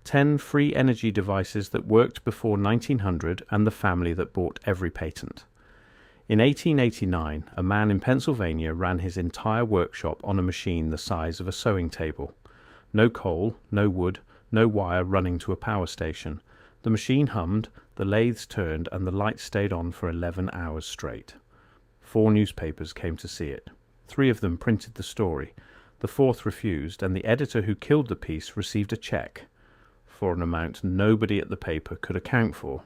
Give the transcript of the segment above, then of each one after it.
10 free energy devices that worked before 1900 and the family that bought every patent. In 1889, a man in Pennsylvania ran his entire workshop on a machine the size of a sewing table. No coal, no wood, no wire running to a power station. The machine hummed, the lathes turned, and the lights stayed on for 11 hours straight. 4 newspapers came to see it. 3 of them printed the story. The 4th refused, and the editor who killed the piece received a check for an amount nobody at the paper could account for.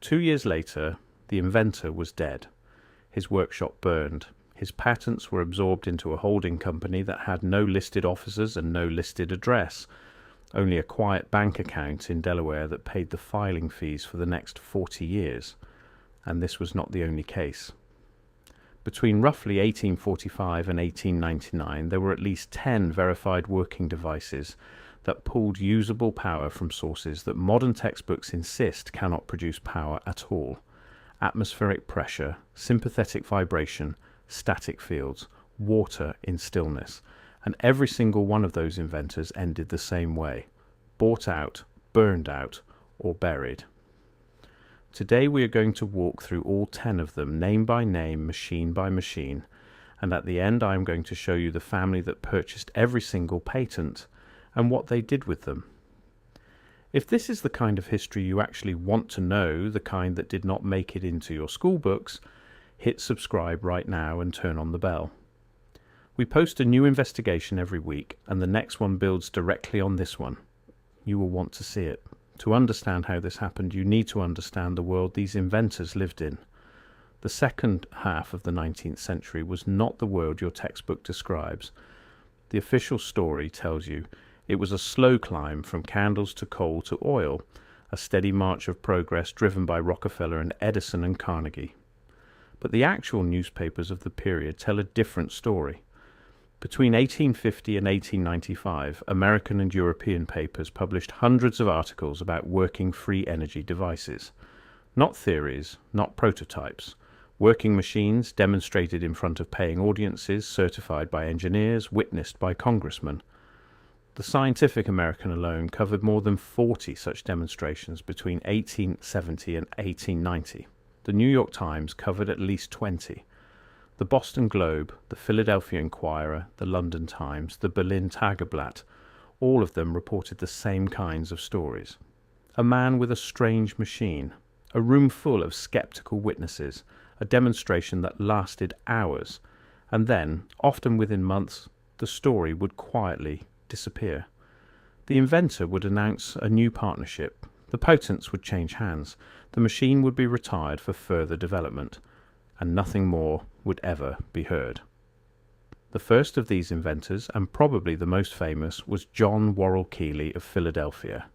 2 years later, the inventor was dead. His workshop burned. His patents were absorbed into a holding company that had no listed officers and no listed address, only a quiet bank account in Delaware that paid the filing fees for the next 40 years. And this was not the only case. Between roughly 1845 and 1899, there were at least 10 verified working devices that pulled usable power from sources that modern textbooks insist cannot produce power at all: atmospheric pressure, sympathetic vibration, static fields, water in stillness. And every single one of those inventors ended the same way: bought out, burned out, or buried. Today we are going to walk through all 10 of them, name by name, machine by machine, and at the end I am going to show you the family that purchased every single patent and what they did with them. If this is the kind of history you actually want to know, the kind that did not make it into your school books, hit subscribe right now and turn on the bell. We post a new investigation every week, and the next one builds directly on this one. You will want to see it. To understand how this happened, you need to understand the world these inventors lived in. The second half of the 19th century was not the world your textbook describes. The official story tells you it was a slow climb from candles to coal to oil, a steady march of progress driven by Rockefeller and Edison and Carnegie. But the actual newspapers of the period tell a different story. Between 1850 and 1895, American and European papers published hundreds of articles about working free energy devices. Not theories, not prototypes. Working machines demonstrated in front of paying audiences, certified by engineers, witnessed by congressmen. The Scientific American alone covered more than 40 such demonstrations between 1870 and 1890. The New York Times covered at least 20. The Boston Globe, the Philadelphia Inquirer, the London Times, the Berlin Tageblatt, all of them reported the same kinds of stories. A man with a strange machine, a room full of skeptical witnesses, a demonstration that lasted hours, and then, often within months, the story would quietly disappear. The inventor would announce a new partnership, the patents would change hands, the machine would be retired for further development, and nothing more would ever be heard. The first of these inventors, and probably the most famous, was John Worrell Keely of Philadelphia.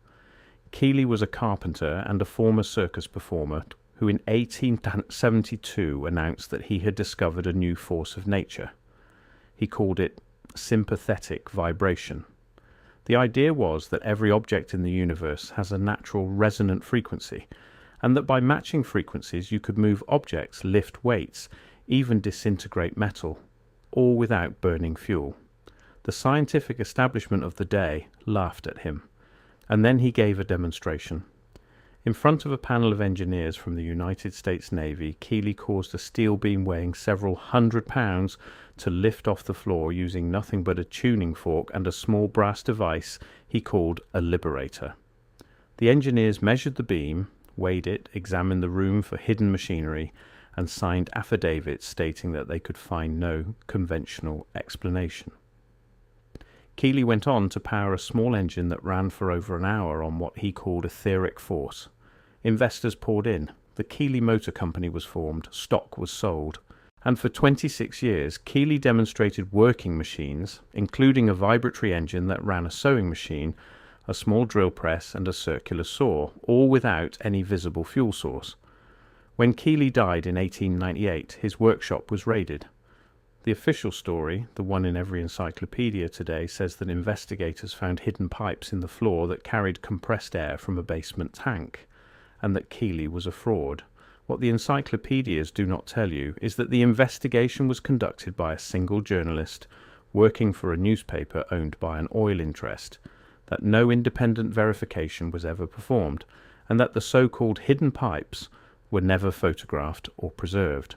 Keely was a carpenter and a former circus performer who in 1872 announced that he had discovered a new force of nature. He called it sympathetic vibration. The idea was that every object in the universe has a natural resonant frequency, and that by matching frequencies you could move objects, lift weights, even disintegrate metal, all without burning fuel. The scientific establishment of the day laughed at him, and then he gave a demonstration. In front of a panel of engineers from the United States Navy, Keely caused a steel beam weighing several hundred pounds to lift off the floor using nothing but a tuning fork and a small brass device he called a liberator. The engineers measured the beam, weighed it, examined the room for hidden machinery, and signed affidavits stating that they could find no conventional explanation. Keely went on to power a small engine that ran for over an hour on what he called etheric force. Investors poured in. The Keely Motor Company was formed. Stock was sold. And for 26 years, Keely demonstrated working machines, including a vibratory engine that ran a sewing machine, a small drill press, and a circular saw, all without any visible fuel source. When Keely died in 1898, his workshop was raided. The official story, the one in every encyclopedia today, says that investigators found hidden pipes in the floor that carried compressed air from a basement tank, and that Keely was a fraud. What the encyclopedias do not tell you is that the investigation was conducted by a single journalist working for a newspaper owned by an oil interest. that no independent verification was ever performed, and that the so-called hidden pipes were never photographed or preserved.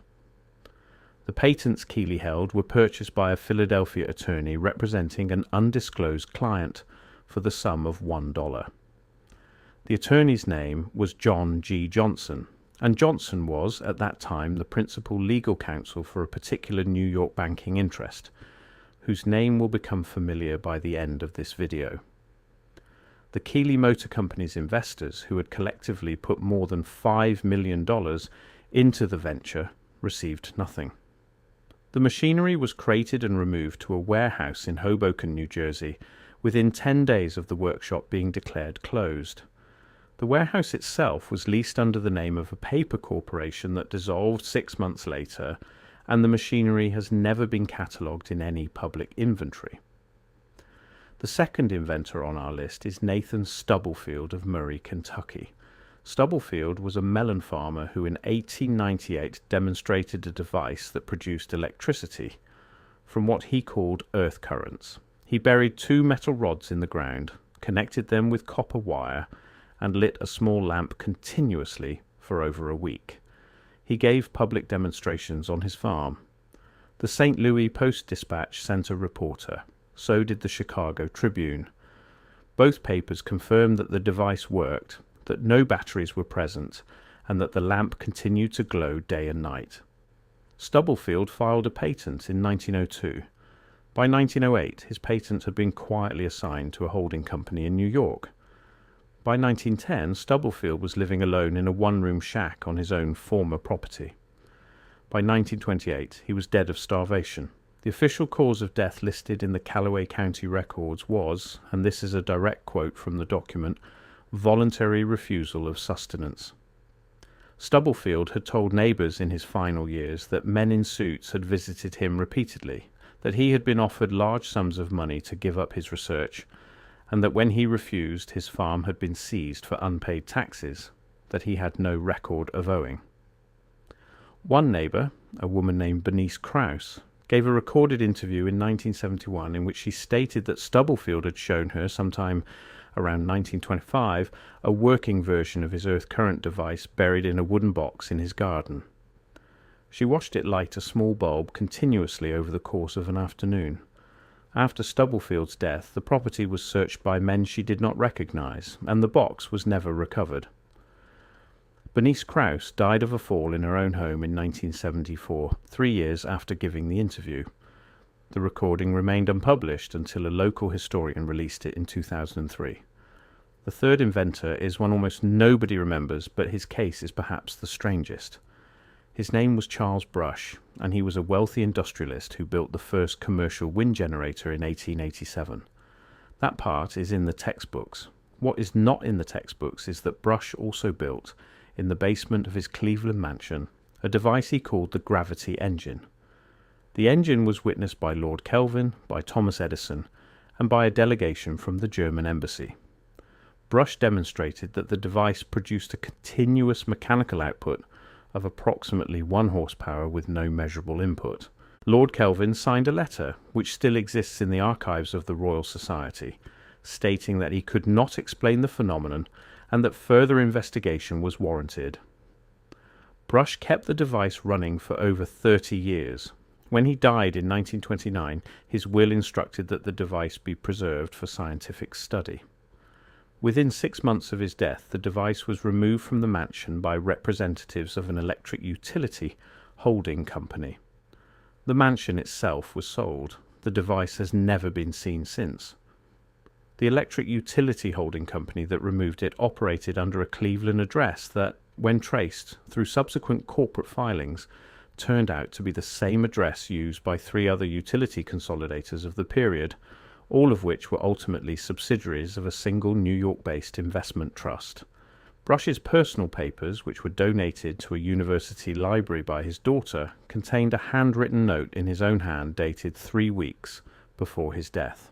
The patents Keely held were purchased by a Philadelphia attorney representing an undisclosed client for the sum of $1. The attorney's name was John G. Johnson, and Johnson was, at that time, the principal legal counsel for a particular New York banking interest, whose name will become familiar by the end of this video. The Keely Motor Company's investors, who had collectively put more than $5 million into the venture, received nothing. The machinery was crated and removed to a warehouse in Hoboken, New Jersey, within 10 days of the workshop being declared closed. The warehouse itself was leased under the name of a paper corporation that dissolved 6 months later, and the machinery has never been catalogued in any public inventory. The second inventor on our list is Nathan Stubblefield of Moray, Kentucky. Stubblefield was a melon farmer who in 1898 demonstrated a device that produced electricity from what he called earth currents. He buried 2 metal rods in the ground, connected them with copper wire, and lit a small lamp continuously for over a week. He gave public demonstrations on his farm. The St. Louis Post-Dispatch sent a reporter. So did the Chicago Tribune. Both papers confirmed that the device worked, that no batteries were present, and that the lamp continued to glow day and night. Stubblefield filed a patent in 1902. By 1908, his patent had been quietly assigned to a holding company in New York. By 1910, Stubblefield was living alone in a one-room shack on his own former property. By 1928, he was dead of starvation. The official cause of death listed in the Callaway County records was, and this is a direct quote from the document, voluntary refusal of sustenance. Stubblefield had told neighbours in his final years that men in suits had visited him repeatedly, that he had been offered large sums of money to give up his research, and that when he refused, his farm had been seized for unpaid taxes, that he had no record of owing. One neighbour, a woman named Bernice Krause, gave a recorded interview in 1971 in which she stated that Stubblefield had shown her, sometime around 1925, a working version of his earth current device buried in a wooden box in his garden. She watched it light a small bulb continuously over the course of an afternoon. After Stubblefield's death, the property was searched by men she did not recognize, and the box was never recovered. Bernice Krause died of a fall in her own home in 1974, 3 years after giving the interview. The recording remained unpublished until a local historian released it in 2003. The third inventor is one almost nobody remembers, but his case is perhaps the strangest. His name was Charles Brush, and he was a wealthy industrialist who built the first commercial wind generator in 1887. That part is in the textbooks. What is not in the textbooks is that Brush also built, in the basement of his Cleveland mansion, a device he called the gravity engine. The engine was witnessed by Lord Kelvin, by Thomas Edison, and by a delegation from the German embassy. Brush demonstrated that the device produced a continuous mechanical output of approximately 1 horsepower with no measurable input. Lord Kelvin signed a letter, which still exists in the archives of the Royal Society, stating that he could not explain the phenomenon and that further investigation was warranted. Brush kept the device running for over 30 years. When he died in 1929, his will instructed that the device be preserved for scientific study. Within 6 months of his death, the device was removed from the mansion by representatives of an electric utility holding company. The mansion itself was sold. The device has never been seen since. The electric utility holding company that removed it operated under a Cleveland address that, when traced through subsequent corporate filings, turned out to be the same address used by 3 other utility consolidators of the period, all of which were ultimately subsidiaries of a single New York-based investment trust. Brush's personal papers, which were donated to a university library by his daughter, contained a handwritten note in his own hand dated 3 weeks before his death.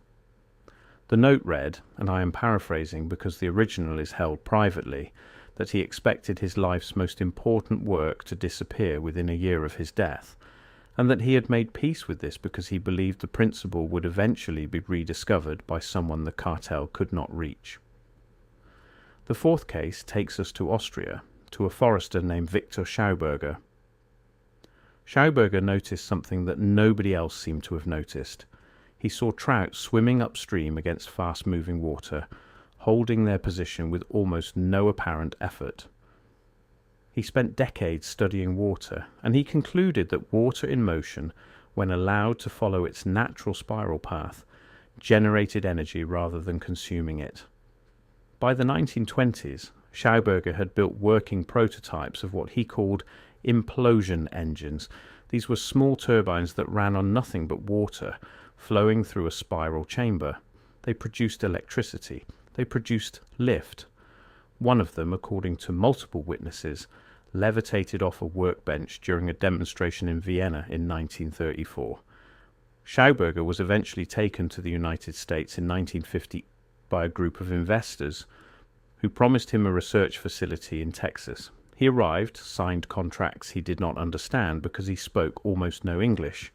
The note read, and I am paraphrasing because the original is held privately, that he expected his life's most important work to disappear within a year of his death, and that he had made peace with this because he believed the principle would eventually be rediscovered by someone the cartel could not reach. The fourth case takes us to Austria, to a forester named Viktor Schauberger. Schauberger noticed something that nobody else seemed to have noticed. He saw trout swimming upstream against fast-moving water, holding their position with almost no apparent effort. He spent decades studying water, and he concluded that water in motion, when allowed to follow its natural spiral path, generated energy rather than consuming it. By the 1920s, Schauberger had built working prototypes of what he called implosion engines. These were small turbines that ran on nothing but water, flowing through a spiral chamber. They produced electricity. They produced lift. One of them, according to multiple witnesses, levitated off a workbench during a demonstration in Vienna in 1934. Schauberger was eventually taken to the United States in 1950 by a group of investors who promised him a research facility in Texas. He arrived, signed contracts he did not understand because he spoke almost no English,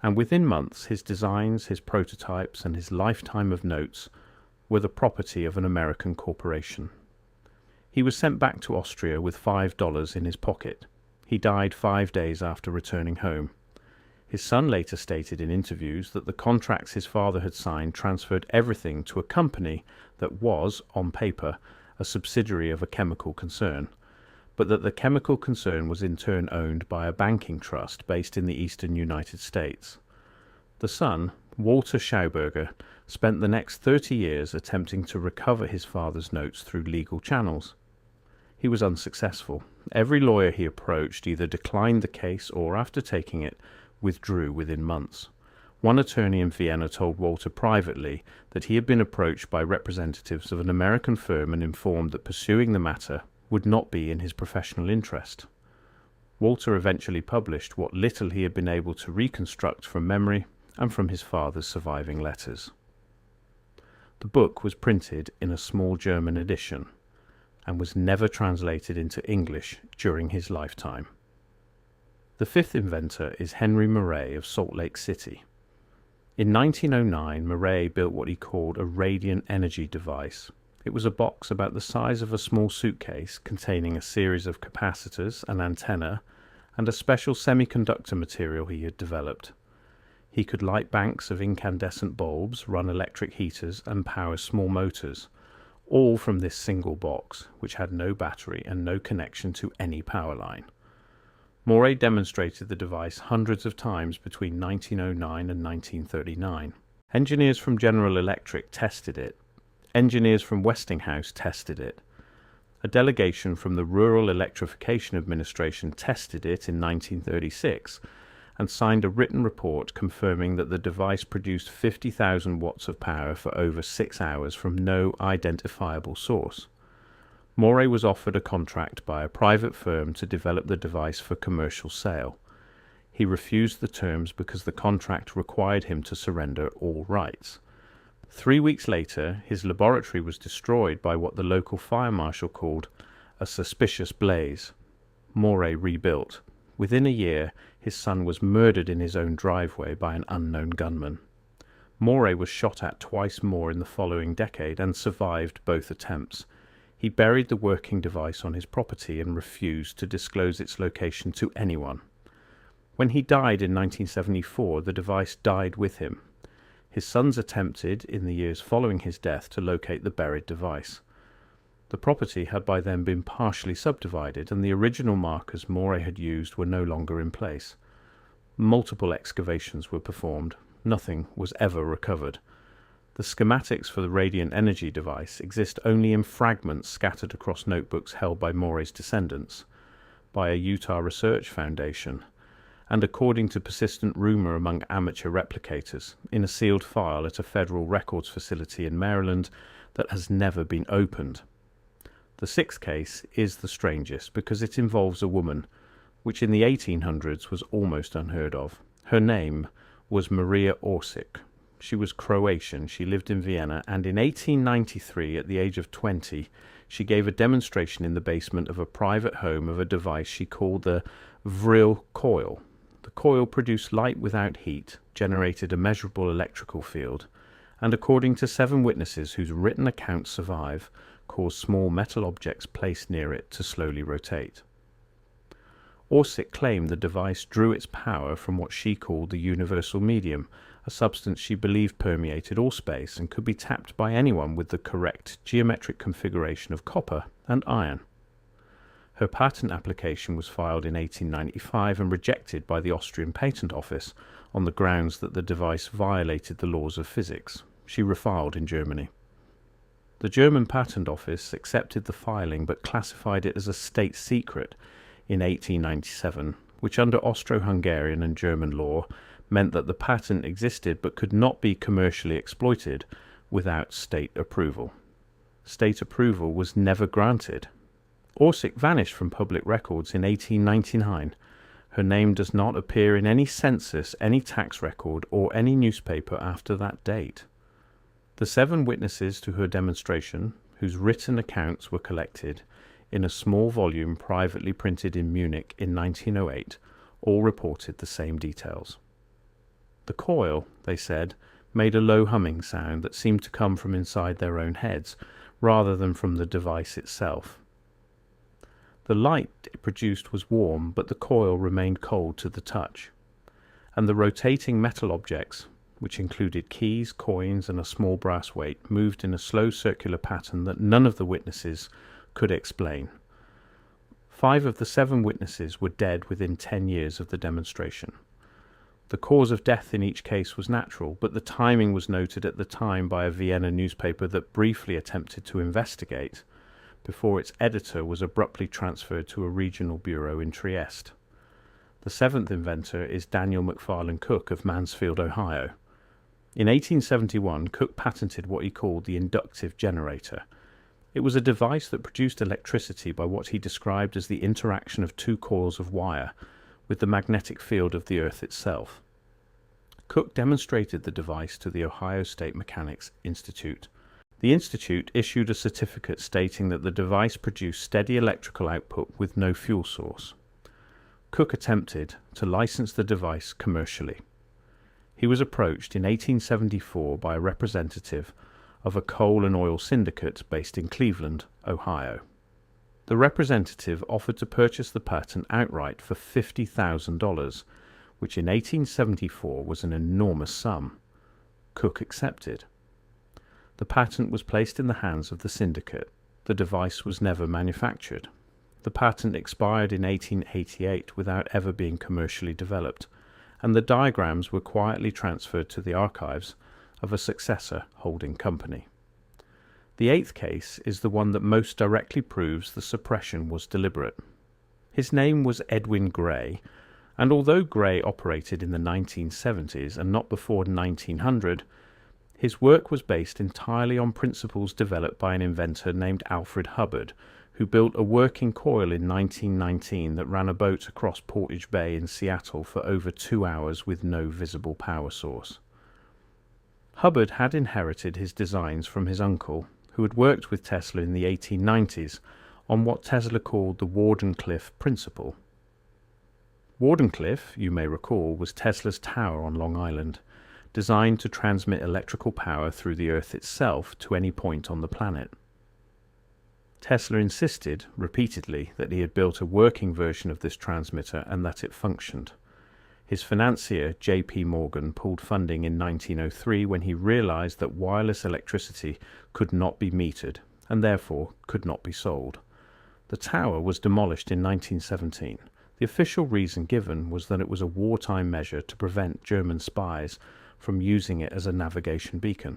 and within months his designs, his prototypes, and his lifetime of notes were the property of an American corporation. He was sent back to Austria with $5 in his pocket. He died 5 days after returning home. His son later stated in interviews that the contracts his father had signed transferred everything to a company that was, on paper, a subsidiary of a chemical concern, but that the chemical concern was in turn owned by a banking trust based in the eastern United States. The son, Walter Schauberger, spent the next 30 years attempting to recover his father's notes through legal channels. He was unsuccessful. Every lawyer he approached either declined the case or, after taking it, withdrew within months. One attorney in Vienna told Walter privately that he had been approached by representatives of an American firm and informed that pursuing the matter would not be in his professional interest. Walter eventually published what little he had been able to reconstruct from memory and from his father's surviving letters. The book was printed in a small German edition and was never translated into English during his lifetime. The fifth inventor is Henry Moray of Salt Lake City. In 1909, Moray built what he called a radiant energy device. It was a box about the size of a small suitcase containing a series of capacitors, an antenna, and a special semiconductor material he had developed. He could light banks of incandescent bulbs, run electric heaters, and power small motors, all from this single box, which had no battery and no connection to any power line. Moray demonstrated the device hundreds of times between 1909 and 1939. Engineers from General Electric tested it. Engineers from Westinghouse tested it. A delegation from the Rural Electrification Administration tested it in 1936 and signed a written report confirming that the device produced 50,000 watts of power for over 6 hours from no identifiable source. Moray was offered a contract by a private firm to develop the device for commercial sale. He refused the terms because the contract required him to surrender all rights. 3 weeks later, his laboratory was destroyed by what the local fire marshal called a suspicious blaze. Moray rebuilt. Within a year, his son was murdered in his own driveway by an unknown gunman. Moray was shot at twice more in the following decade and survived both attempts. He buried the working device on his property and refused to disclose its location to anyone. When he died in 1974, the device died with him. His sons attempted, in the years following his death, to locate the buried device. The property had by then been partially subdivided, and the original markers Moray had used were no longer in place. Multiple excavations were performed. Nothing was ever recovered. The schematics for the radiant energy device exist only in fragments scattered across notebooks held by Moray's descendants, by a Utah Research Foundation, and according to persistent rumor among amateur replicators, in a sealed file at a federal records facility in Maryland that has never been opened. The sixth case is the strangest because it involves a woman, which in the 1800s was almost unheard of. Her name was Maria Orsic. She was Croatian, she lived in Vienna, and in 1893, at the age of 20, she gave a demonstration in the basement of a private home of a device she called the Vril coil. The coil produced light without heat, generated a measurable electrical field, and according to 7 witnesses whose written accounts survive, caused small metal objects placed near it to slowly rotate. Orsic claimed the device drew its power from what she called the universal medium, a substance she believed permeated all space and could be tapped by anyone with the correct geometric configuration of copper and iron. Her patent application was filed in 1895 and rejected by the Austrian Patent Office on the grounds that the device violated the laws of physics. She refiled in Germany. The German Patent Office accepted the filing but classified it as a state secret in 1897, which under Austro-Hungarian and German law meant that the patent existed but could not be commercially exploited without state approval. State approval was never granted. Orsic vanished from public records in 1899. Her name does not appear in any census, any tax record, or any newspaper after that date. The 7 witnesses to her demonstration, whose written accounts were collected in a small volume privately printed in Munich in 1908, all reported the same details. The coil, they said, made a low humming sound that seemed to come from inside their own heads, rather than from the device itself. The light it produced was warm, but the coil remained cold to the touch, and the rotating metal objects, which included keys, coins, and a small brass weight, moved in a slow circular pattern that none of the witnesses could explain. 5 of the 7 witnesses were dead within 10 years of the demonstration. The cause of death in each case was natural, but the timing was noted at the time by a Vienna newspaper that briefly attempted to investigate before its editor was abruptly transferred to a regional bureau in Trieste. The 7th inventor is Daniel McFarland Cook of Mansfield, Ohio. In 1871, Cook patented what he called the inductive generator. It was a device that produced electricity by what he described as the interaction of 2 coils of wire with the magnetic field of the Earth itself. Cook demonstrated the device to the Ohio State Mechanics Institute. The institute issued a certificate stating that the device produced steady electrical output with no fuel source. Cook attempted to license the device commercially. He was approached in 1874 by a representative of a coal and oil syndicate based in Cleveland, Ohio. The representative offered to purchase the patent outright for $50,000, which in 1874 was an enormous sum. Cook accepted. The patent was placed in the hands of the syndicate. The device was never manufactured. The patent expired in 1888 without ever being commercially developed, and the diagrams were quietly transferred to the archives of a successor holding company. The 8th case is the one that most directly proves the suppression was deliberate. His name was Edwin Gray, and although Gray operated in the 1970s and not before 1900, his work was based entirely on principles developed by an inventor named Alfred Hubbard, who built a working coil in 1919 that ran a boat across Portage Bay in Seattle for over 2 hours with no visible power source. Hubbard had inherited his designs from his uncle, who had worked with Tesla in the 1890s on what Tesla called the Wardenclyffe principle. Wardenclyffe, you may recall, was Tesla's tower on Long Island, designed to transmit electrical power through the Earth itself to any point on the planet. Tesla insisted, repeatedly, that he had built a working version of this transmitter and that it functioned. His financier, J.P. Morgan, pulled funding in 1903 when he realized that wireless electricity could not be metered and therefore could not be sold. The tower was demolished in 1917. The official reason given was that it was a wartime measure to prevent German spies from using it as a navigation beacon.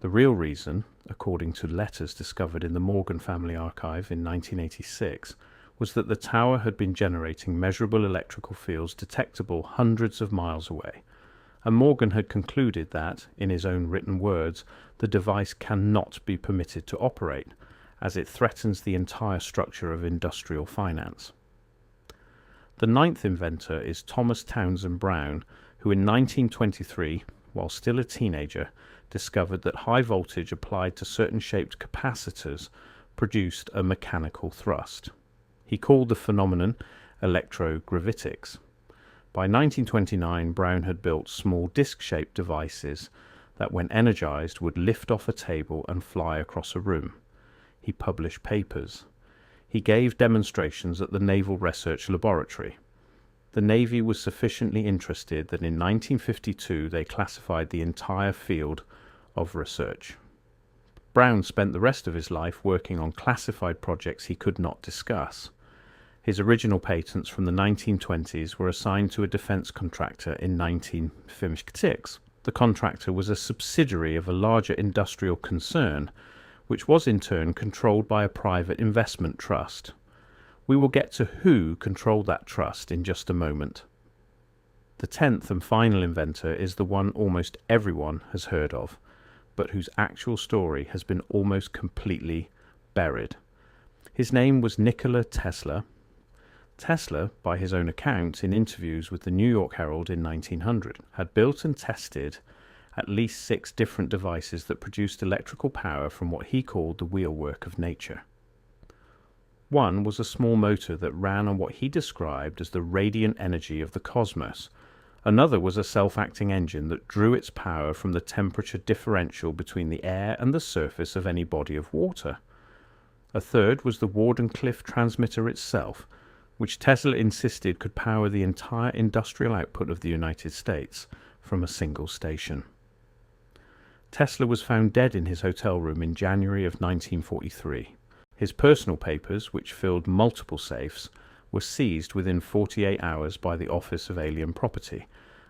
The real reason, according to letters discovered in the Morgan family archive in 1986, was that the tower had been generating measurable electrical fields detectable hundreds of miles away, and Morgan had concluded that, in his own written words, the device cannot be permitted to operate, as it threatens the entire structure of industrial finance. The 9th inventor is Thomas Townsend Brown, who in 1923, while still a teenager, discovered that high voltage applied to certain shaped capacitors produced a mechanical thrust. He called the phenomenon electrogravitics. By 1929, Brown had built small disc-shaped devices that, when energized, would lift off a table and fly across a room. He published papers. He gave demonstrations at the Naval Research Laboratory. The Navy was sufficiently interested that in 1952 they classified the entire field of research. Brown spent the rest of his life working on classified projects he could not discuss. His original patents from the 1920s were assigned to a defense contractor in 1956. The contractor was a subsidiary of a larger industrial concern, which was in turn controlled by a private investment trust. We will get to who controlled that trust in just a moment. The 10th and final inventor is the one almost everyone has heard of, but whose actual story has been almost completely buried. His name was Nikola Tesla. Tesla, by his own account in interviews with the New York Herald in 1900, had built and tested at least 6 different devices that produced electrical power from what he called the wheelwork of nature. One was a small motor that ran on what he described as the radiant energy of the cosmos. Another was a self-acting engine that drew its power from the temperature differential between the air and the surface of any body of water. A third was the Wardenclyffe transmitter itself, which Tesla insisted could power the entire industrial output of the United States from a single station. Tesla was found dead in his hotel room in January of 1943. His personal papers, which filled multiple safes, were seized within 48 hours by the Office of Alien Property,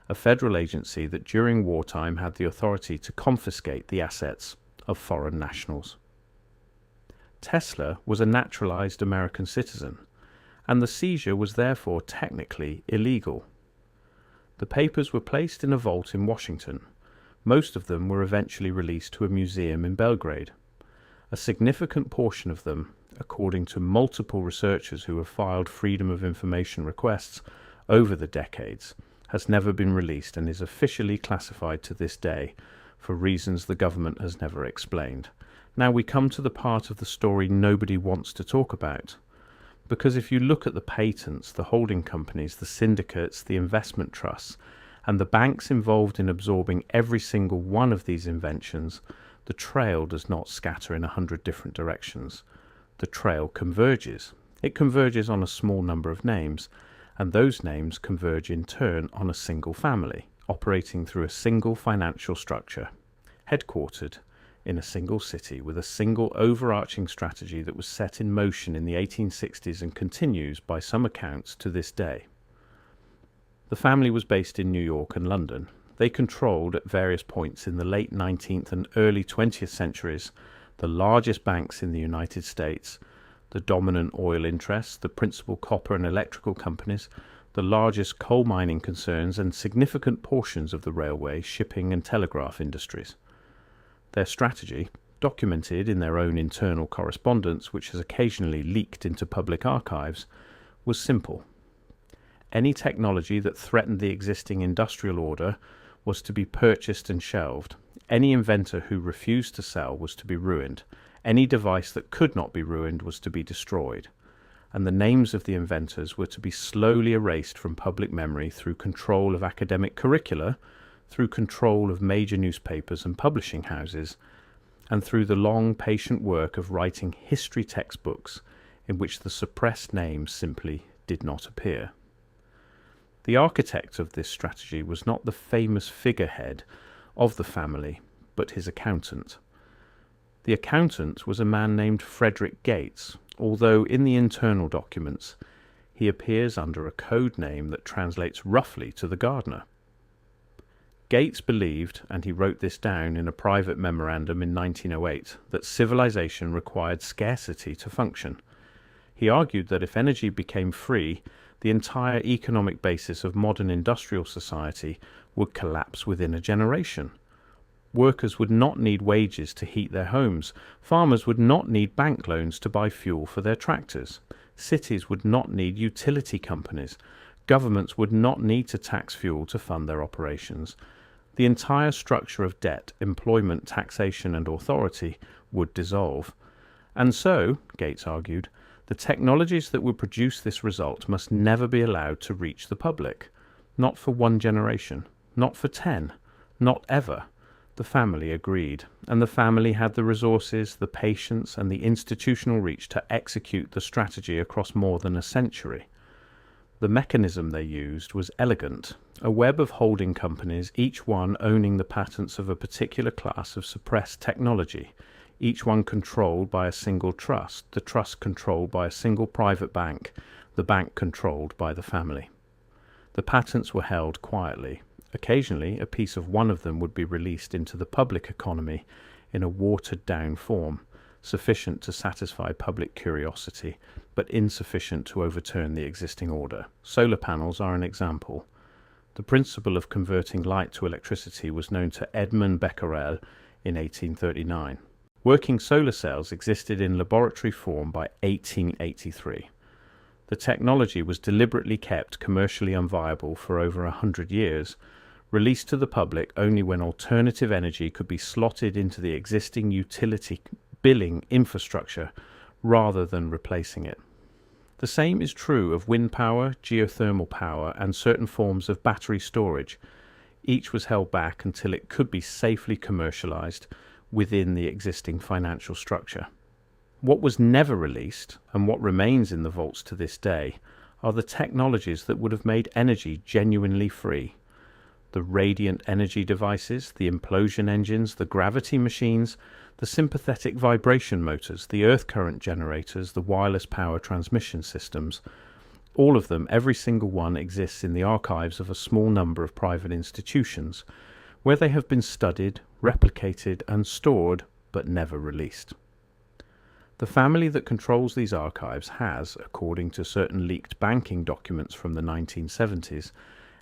a federal agency that during wartime had the authority to confiscate the assets of foreign nationals. Tesla was a naturalized American citizen, and the seizure was therefore technically illegal. The papers were placed in a vault in Washington. Most of them were eventually released to a museum in Belgrade. A significant portion of them, according to multiple researchers who have filed Freedom of Information requests over the decades, has never been released and is officially classified to this day for reasons the government has never explained. Now we come to the part of the story nobody wants to talk about. Because if you look at the patents, the holding companies, the syndicates, the investment trusts, and the banks involved in absorbing every single one of these inventions, the trail does not scatter in 100 different directions. The trail converges. It converges on a small number of names, and those names converge in turn on a single family, operating through a single financial structure, headquartered in a single city with a single overarching strategy that was set in motion in the 1860s and continues, by some accounts, to this day. The family was based in New York and London. They controlled, at various points in the late 19th and early 20th centuries, the largest banks in the United States, the dominant oil interests, the principal copper and electrical companies, the largest coal mining concerns, and significant portions of the railway, shipping and telegraph industries. Their strategy, documented in their own internal correspondence, which has occasionally leaked into public archives, was simple. Any technology that threatened the existing industrial order was to be purchased and shelved. Any inventor who refused to sell was to be ruined. Any device that could not be ruined was to be destroyed. And the names of the inventors were to be slowly erased from public memory through control of academic curricula, through control of major newspapers and publishing houses, and through the long, patient work of writing history textbooks in which the suppressed names simply did not appear. The architect of this strategy was not the famous figurehead of the family, but his accountant. The accountant was a man named Frederick Gates, although in the internal documents he appears under a code name that translates roughly to the gardener. Gates believed, and he wrote this down in a private memorandum in 1908, that civilization required scarcity to function. He argued that if energy became free, the entire economic basis of modern industrial society would collapse within a generation. Workers would not need wages to heat their homes. Farmers would not need bank loans to buy fuel for their tractors. Cities would not need utility companies. Governments would not need to tax fuel to fund their operations. The entire structure of debt, employment, taxation, and authority would dissolve. And so, Gates argued, the technologies that would produce this result must never be allowed to reach the public. Not for one generation, not for 10, not ever. The family agreed, and the family had the resources, the patience, and the institutional reach to execute the strategy across more than a century. The mechanism they used was elegant, a web of holding companies, each one owning the patents of a particular class of suppressed technology, each one controlled by a single trust, the trust controlled by a single private bank, the bank controlled by the family. The patents were held quietly. Occasionally, a piece of one of them would be released into the public economy in a watered-down form, sufficient to satisfy public curiosity, but insufficient to overturn the existing order. Solar panels are an example. The principle of converting light to electricity was known to Edmund Becquerel in 1839. Working solar cells existed in laboratory form by 1883. The technology was deliberately kept commercially unviable for over 100 years, released to the public only when alternative energy could be slotted into the existing utility billing infrastructure rather than replacing it. The same is true of wind power, geothermal power, and certain forms of battery storage. Each was held back until it could be safely commercialized within the existing financial structure. What was never released, and what remains in the vaults to this day, are the technologies that would have made energy genuinely free. The radiant energy devices, the implosion engines, the gravity machines, the sympathetic vibration motors, the earth current generators, the wireless power transmission systems. All of them, every single one, exists in the archives of a small number of private institutions, where they have been studied, replicated, and stored, but never released. The family that controls these archives has, according to certain leaked banking documents from the 1970s,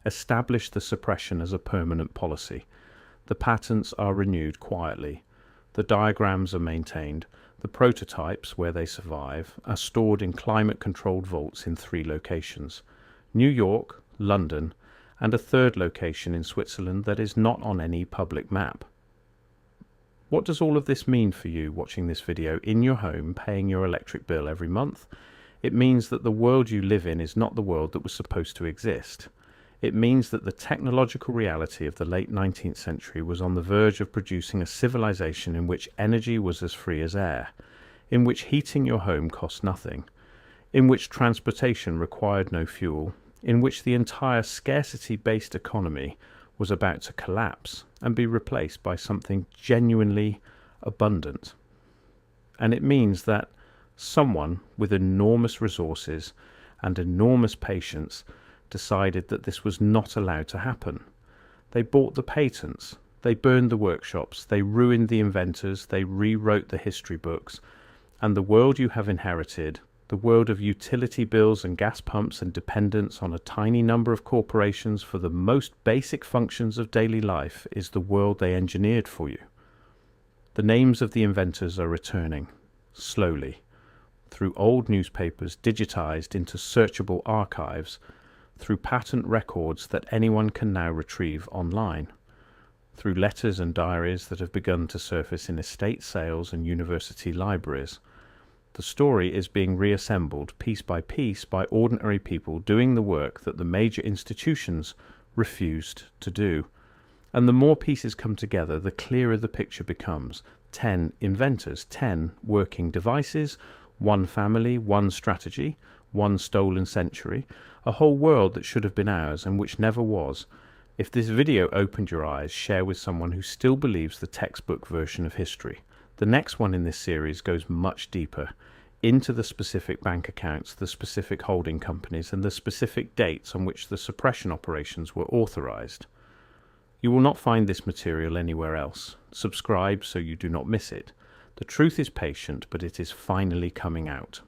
established the suppression as a permanent policy. The patents are renewed quietly. The diagrams are maintained. The prototypes, where they survive, are stored in climate-controlled vaults in 3 locations: New York, London, and a third location in Switzerland that is not on any public map. What does all of this mean for you watching this video in your home, paying your electric bill every month? It means that the world you live in is not the world that was supposed to exist. It means that the technological reality of the late 19th century was on the verge of producing a civilization in which energy was as free as air, in which heating your home cost nothing, in which transportation required no fuel, in which the entire scarcity-based economy was about to collapse and be replaced by something genuinely abundant. And it means that someone with enormous resources and enormous patience decided that this was not allowed to happen. They bought the patents, they burned the workshops, they ruined the inventors, they rewrote the history books, and the world you have inherited, the world of utility bills and gas pumps and dependence on a tiny number of corporations for the most basic functions of daily life, is the world they engineered for you. The names of the inventors are returning, slowly, through old newspapers digitized into searchable archives, through patent records that anyone can now retrieve online, through letters and diaries that have begun to surface in estate sales and university libraries. The story is being reassembled piece by piece by ordinary people doing the work that the major institutions refused to do. And the more pieces come together, the clearer the picture becomes. 10 inventors, 10 working devices, 1 family, 1 strategy, 1 stolen century, a whole world that should have been ours and which never was. If this video opened your eyes, share with someone who still believes the textbook version of history. The next one in this series goes much deeper into the specific bank accounts, the specific holding companies, and the specific dates on which the suppression operations were authorized. You will not find this material anywhere else. Subscribe so you do not miss it. The truth is patient, but it is finally coming out.